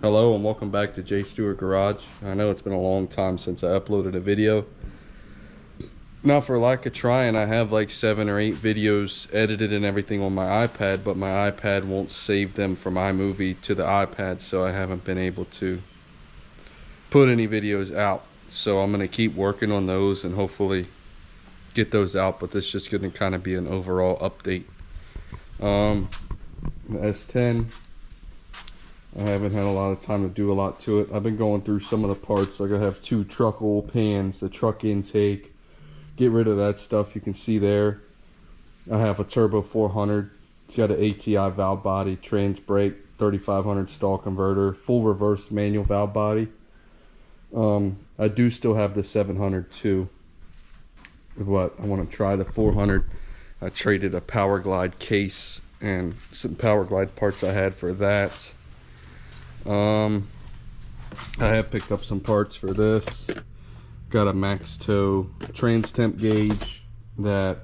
Hello and welcome back to J Stewart Garage. I know it's been a long time since I uploaded a video. Not for lack of trying, I have like 7 or 8 videos edited and everything on my iPad, but my iPad won't save them from iMovie to the iPad, so I haven't been able to put any videos out. So I'm going to keep working on those and hopefully get those out, but this is just going to kind of be an overall update. The S10, I haven't had a lot of time to do a lot to it. I've been going through some of the parts. Like I have 2 truck oil pans, the truck intake, get rid of that stuff you can see there. I have a turbo 400. It's got an ATI valve body, trans brake, 3500 stall converter, full reverse manual valve body. I do still have the 700 too. What I want to try the 400. I traded a Power Glide case and some Power Glide parts I had for that. I have picked up some parts for this. Got a max toe trans temp gauge that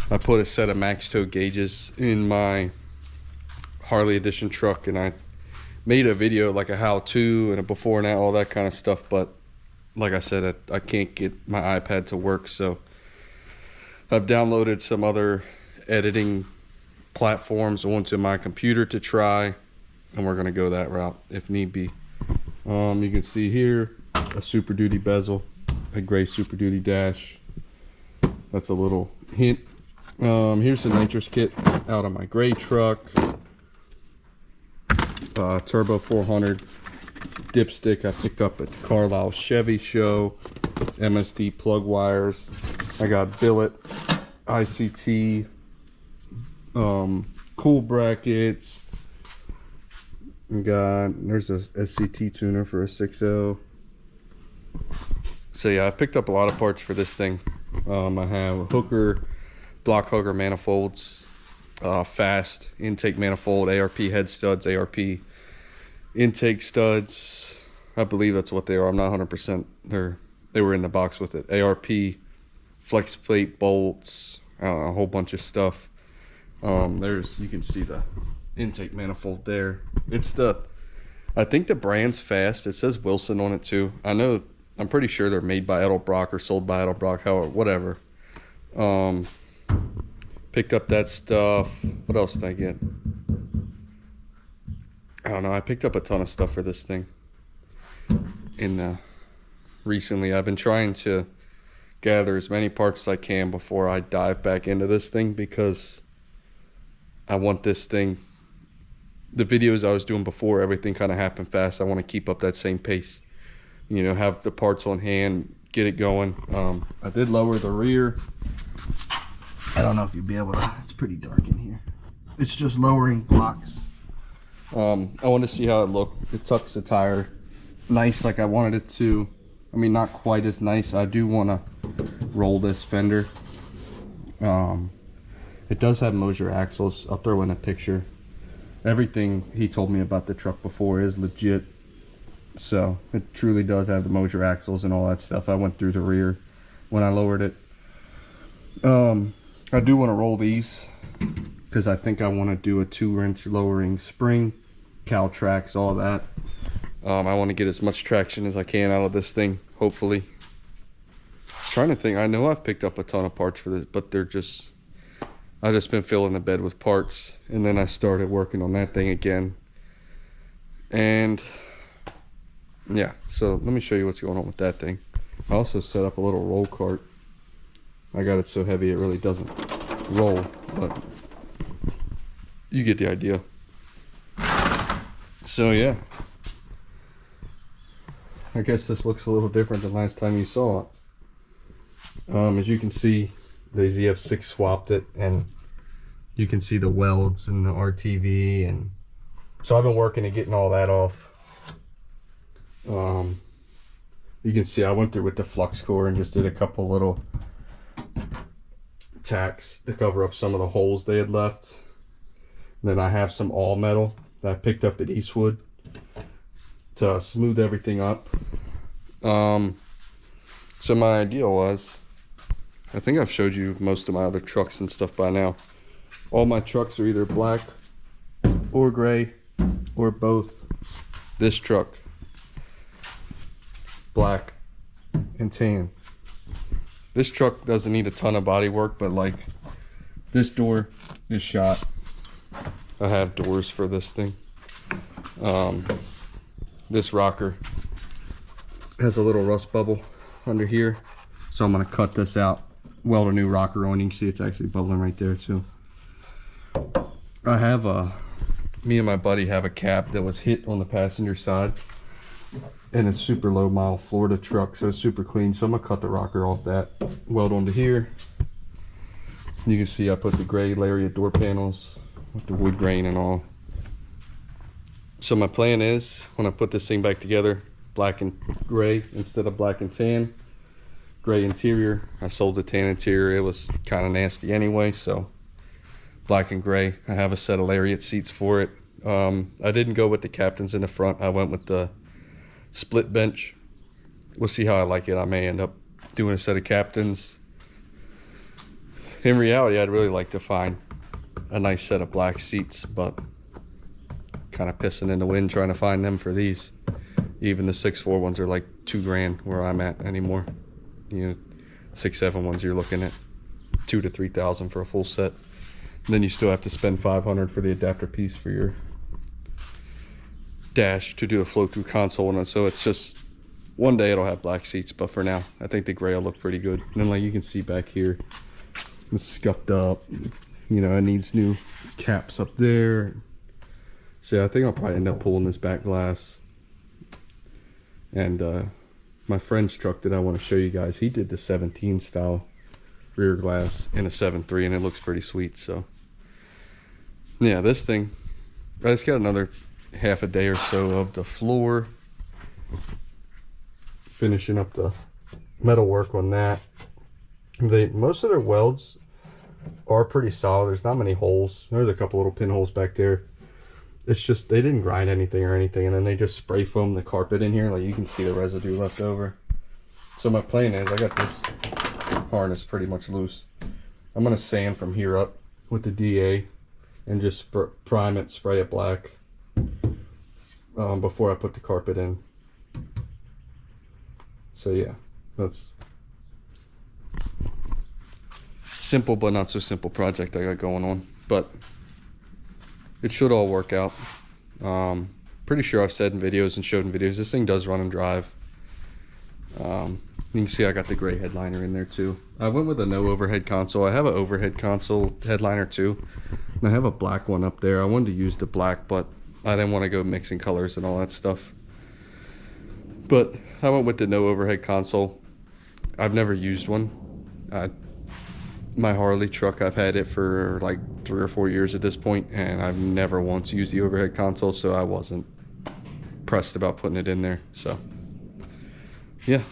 I put a set of max toe gauges in my Harley Edition truck, and I made a video like a how-to and a before and all that kind of stuff, but like I said, I can't get my iPad to work, so I've downloaded some other editing platforms onto my computer to try, and we're gonna go that route if need be. You can see here a Super Duty bezel, a gray Super Duty dash. That's a little hint. Here's the nitrous kit out of my gray truck. Turbo 400 dipstick I picked up at the Carlisle Chevy show. MSD plug wires. I got billet, ICT, cool brackets. There's a SCT tuner for a 6.0. So yeah, I picked up a lot of parts for this thing. I have a hooker, block hugger manifolds, fast intake manifold, ARP head studs, ARP intake studs. I believe that's what they are. I'm not 100%. They were in the box with it. ARP flex plate bolts. I don't know, a whole bunch of stuff. You can see the intake manifold there. I think the brand's Fast. It says Wilson on it too. I'm pretty sure they're made by Edelbrock or sold by Edelbrock, however, whatever. Picked up that stuff. What else did I get? I don't know. I picked up a ton of stuff for this thing. Recently, I've been trying to gather as many parts as I can before I dive back into this thing, because I want this thing. The videos I was doing before, everything kind of happened fast. I want to keep up that same pace. You know, have the parts on hand, get it going. I did lower the rear. I don't know if you'll be able to. It's pretty dark in here. It's just lowering blocks. I want to see how it looked. It tucks the tire nice like I wanted it to. I mean, not quite as nice. I do want to roll this fender. It does have Moser axles. I'll throw in a picture. Everything he told me about the truck before is legit. So it truly does have the Moser axles and all that stuff. I went through the rear when I lowered it. I do want to roll these because I think I want to do a 2-inch lowering spring, cowl tracks, all that. I want to get as much traction as I can out of this thing, hopefully. Trying to think. I know I've picked up a ton of parts for this, but I've just been filling the bed with parts, and then I started working on that thing again. And yeah, so let me show you what's going on with that thing. I also set up a little roll cart. I got it so heavy it really doesn't roll, but you get the idea. So yeah, I guess this looks a little different than last time you saw it. As you can see, the zf6 swapped it, and you can see the welds and the RTV, and so I've been working at getting all that off. You can see I went through with the flux core and just did a couple little tacks to cover up some of the holes they had left. And then I have some all metal that I picked up at Eastwood to smooth everything up. So my idea was, I think I've showed you most of my other trucks and stuff by now. All my trucks are either black or gray or both. This truck, black and tan. This truck doesn't need a ton of body work, but like this door is shot. I have doors for this thing. This rocker has a little rust bubble under here, so I'm gonna cut this out, weld a new rocker on. You can see it's actually bubbling right there too. I have me and my buddy have a cap that was hit on the passenger side, and it's super low mile Florida truck, so it's super clean. So I'm gonna cut the rocker off that, weld onto here. You can see I put the gray lariat door panels with the wood grain and all. So my plan is, when I put this thing back together, black and gray instead of black and tan. Gray interior. I sold the tan interior, it was kind of nasty anyway, so black and gray. I have a set of lariat seats for it. I didn't go with the captains in the front, I went with the split bench. We'll see how I like it. I may end up doing a set of captains. In reality, I'd really like to find a nice set of black seats, but kind of pissing in the wind trying to find them for these. Even the 6.4 ones are like $2,000 where I'm at anymore. You know, 6.7 ones you're looking at $2,000 to $3,000 for a full set. And then you still have to spend $500 for the adapter piece for your dash to do a flow through console. And so it's just, one day it'll have black seats, but for now I think the gray will look pretty good. And then like you can see back here, it's scuffed up, you know, it needs new caps up there. So yeah, I think I'll probably end up pulling this back glass. And my friend's truck that I want to show you guys, he did the 17 style rear glass in a 7.3, and it looks pretty sweet. So yeah, this thing, I just got another half a day or so of the floor, finishing up the metal work on that. Most of their welds are pretty solid. There's not many holes. There's a couple little pinholes back there. It's just they didn't grind anything or anything, and then they just spray foam the carpet in here. Like you can see the residue left over. So my plan is, I got this harness pretty much loose. I'm gonna sand from here up with the DA and just prime it, spray it black before I put the carpet in. So yeah, that's simple but not so simple project I got going on, but it should all work out. Pretty sure I've said in videos and showed in videos, this thing does run and drive. You can see I got the gray headliner in there too. I went with a no overhead console. I have an overhead console headliner too, and I have a black one up there. I wanted to use the black, but I didn't want to go mixing colors and all that stuff. But I went with the no overhead console. I've never used one. My Harley truck, I've had it for like 3 or 4 years at this point, and I've never once used the overhead console, so I wasn't pressed about putting it in there. So yeah,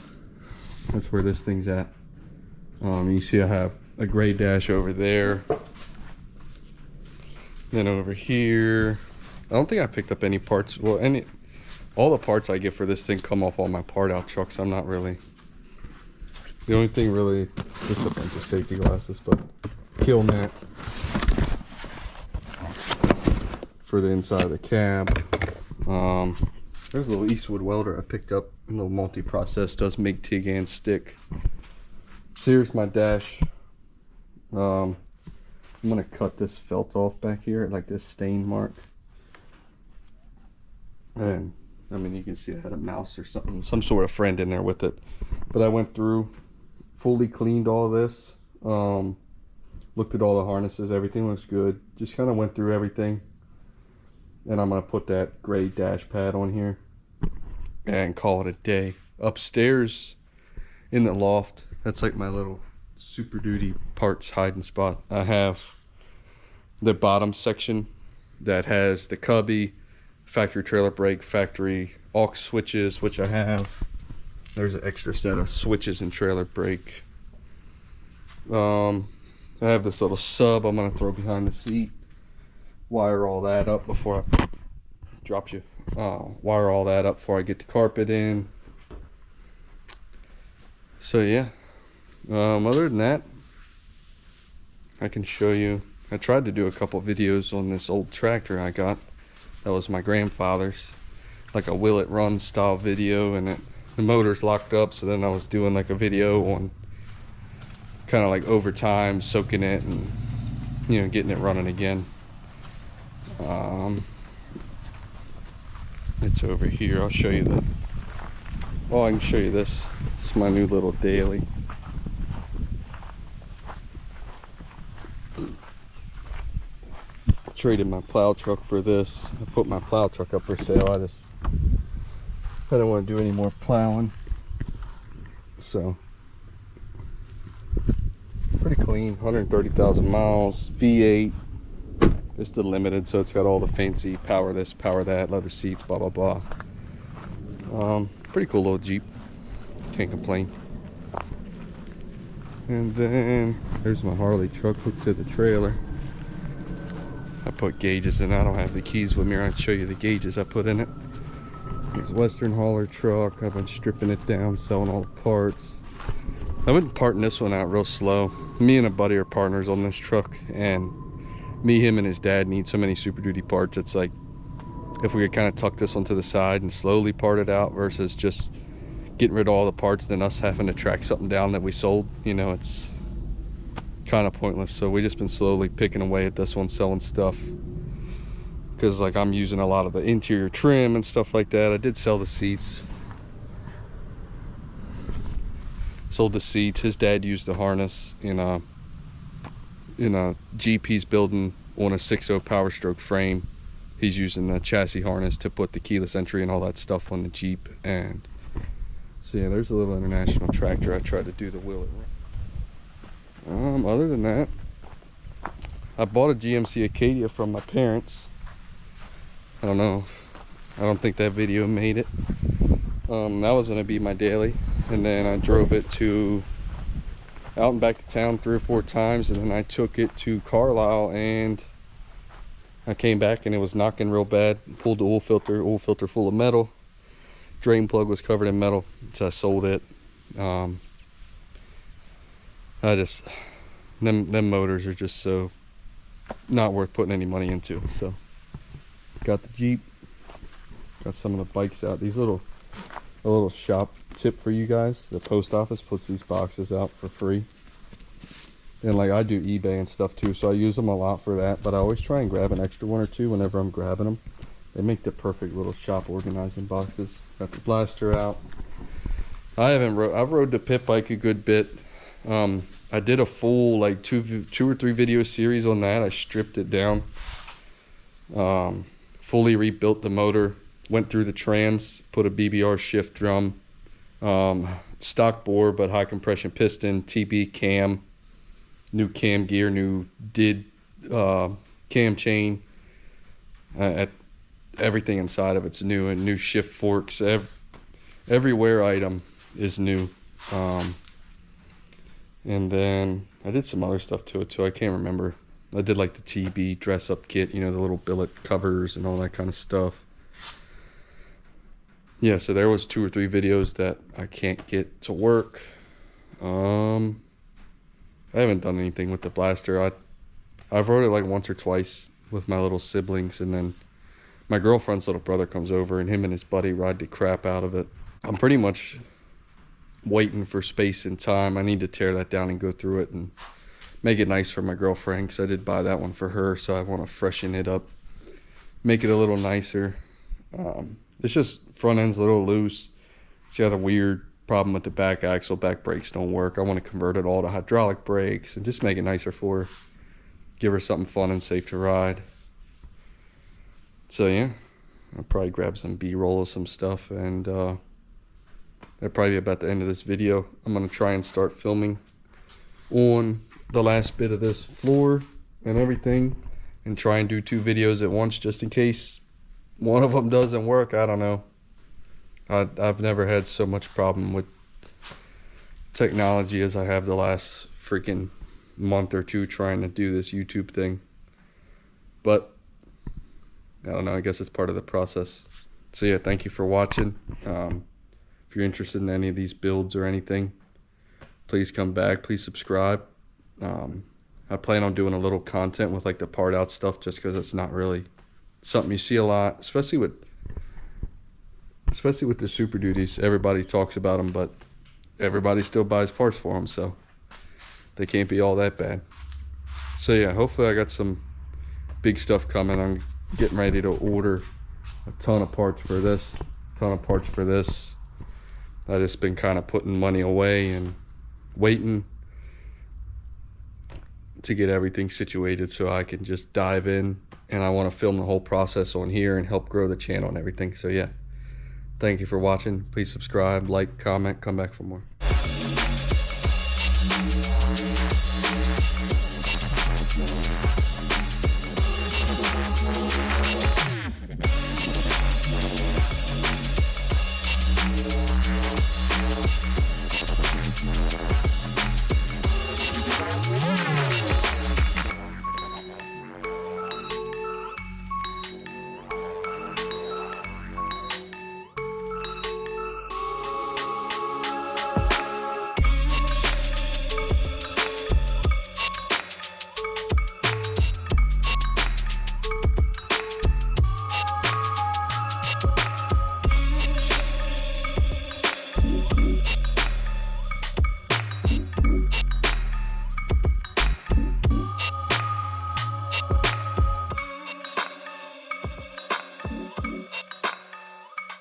that's where this thing's at. You see I have a gray dash over there, then over here. I don't think I picked up any parts. Well, all the parts I get for this thing come off all my part out trucks. I'm not really, the only thing really, just a bunch of safety glasses, but kill mat for the inside of the cab. There's a little Eastwood welder I picked up, a little multi-process, does MIG, TIG, and stick. So here's my dash. I'm gonna cut this felt off back here, like this stain mark. And I mean, you can see I had a mouse or something, some sort of friend in there with it. But I went through, fully cleaned all this, looked at all the harnesses, everything looks good. Just kind of went through everything. And I'm gonna put that gray dash pad on here and call it a day. Upstairs in the loft, that's like my little Super Duty parts hiding spot. I have the bottom section that has the cubby, factory trailer brake, factory aux switches, which I have. There's an extra set of switches and trailer brake. I have this little sub I'm gonna throw behind the seat. Wire all that up before I drop you. Wire all that up before I get the carpet in. So yeah, other than that, I can show you. I tried to do a couple videos on this old tractor I got. That was my grandfather's. like a will it run style video, and the motor's locked up. So then I was doing like a video on kind of like over time, soaking it and, you know, getting it running again. It's over here. I'll show you the, well, I can show you this. It's my new little daily. Traded my plow truck for this. I put my plow truck up for sale. I don't want to do any more plowing. So pretty clean, 130,000 miles, V8. Just the limited, so it's got all the fancy power this, power that, leather seats, blah blah blah. Pretty cool little Jeep. Can't complain. And then there's my Harley truck hooked to the trailer. I put gauges in. I don't have the keys with me. I'll show you the gauges I put in it. It's a Western hauler truck. I've been stripping it down, selling all the parts. I've been parting this one out real slow. Me and a buddy are partners on this truck, and me, him, and his dad need so many Super Duty parts. It's like if we could kind of tuck this one to the side and slowly part it out versus just getting rid of all the parts, then us having to track something down that we sold. You know, it's kind of pointless. So we just been slowly picking away at this one, selling stuff, because like I'm using a lot of the interior trim and stuff like that. I did sell the seats. Sold the seats. His dad used the harness in a Jeep he's building on a 6.0 Power Stroke frame. He's using the chassis harness to put the keyless entry and all that stuff on the Jeep. And so yeah, there's a little International tractor. I tried to do the wheel. Other than that, I bought a GMC Acadia from my parents. I don't know, I don't think that video made it. That was gonna be my daily, and then I drove it to out and back to town 3 or 4 times, and then I took it to Carlisle, and I came back and it was knocking real bad. Pulled the oil filter full of metal. Drain plug was covered in metal, so I sold it. Them motors are just so not worth putting any money into. So got the Jeep, got some of the bikes out. These a little shop tip for you guys. The post office puts these boxes out for free, and like I do eBay and stuff too, so I use them a lot for that. But I always try and grab an extra 1 or 2 whenever I'm grabbing them. They make the perfect little shop organizing boxes. Got the blaster out. I've rode the pit bike a good bit. I did a full like two or three video series on that. I stripped it down, fully rebuilt the motor, went through the trans, put a BBR shift drum, stock bore but high compression piston, TB cam, new cam gear, new cam chain, everything inside of it's new, and new shift forks. Every wear item is new. And then I did some other stuff to it too. I can't remember. I did like the TB dress up kit, you know, the little billet covers and all that kind of stuff. Yeah, so there was 2 or 3 videos that I can't get to work. I haven't done anything with the blaster. I've rode it like once or twice with my little siblings, and then my girlfriend's little brother comes over and him and his buddy ride the crap out of it. I'm pretty much waiting for space and time. I need to tear that down and go through it and make it nice for my girlfriend, because I did buy that one for her, so I want to freshen it up, make it a little nicer. It's just front end's a little loose. It's got a weird problem with the back axle. Back brakes don't work. I want to convert it all to hydraulic brakes and just make it nicer for her, give her something fun and safe to ride. So yeah, I'll probably grab some B-roll of some stuff, and that'll probably be about the end of this video. I'm going to try and start filming on the last bit of this floor and everything, and try and do 2 videos at once, just in case one of them doesn't work. I don't know. I've never had so much problem with technology as I have the last freaking month or 2 trying to do this YouTube thing. But I don't know, I guess it's part of the process. So yeah, thank you for watching. If you're interested in any of these builds or anything, please come back, please subscribe. I plan on doing a little content with like the part out stuff, just because it's not really something you see a lot, especially with especially with the Super Duties. Everybody talks about them, but everybody still buys parts for them, so they can't be all that bad. So yeah, hopefully I got some big stuff coming. I'm getting ready to order a ton of parts for this, I just been kind of putting money away and waiting to get everything situated so I can just dive in, and I want to film the whole process on here and help grow the channel and everything. So yeah, thank you for watching. Please subscribe, like, comment, come back for more.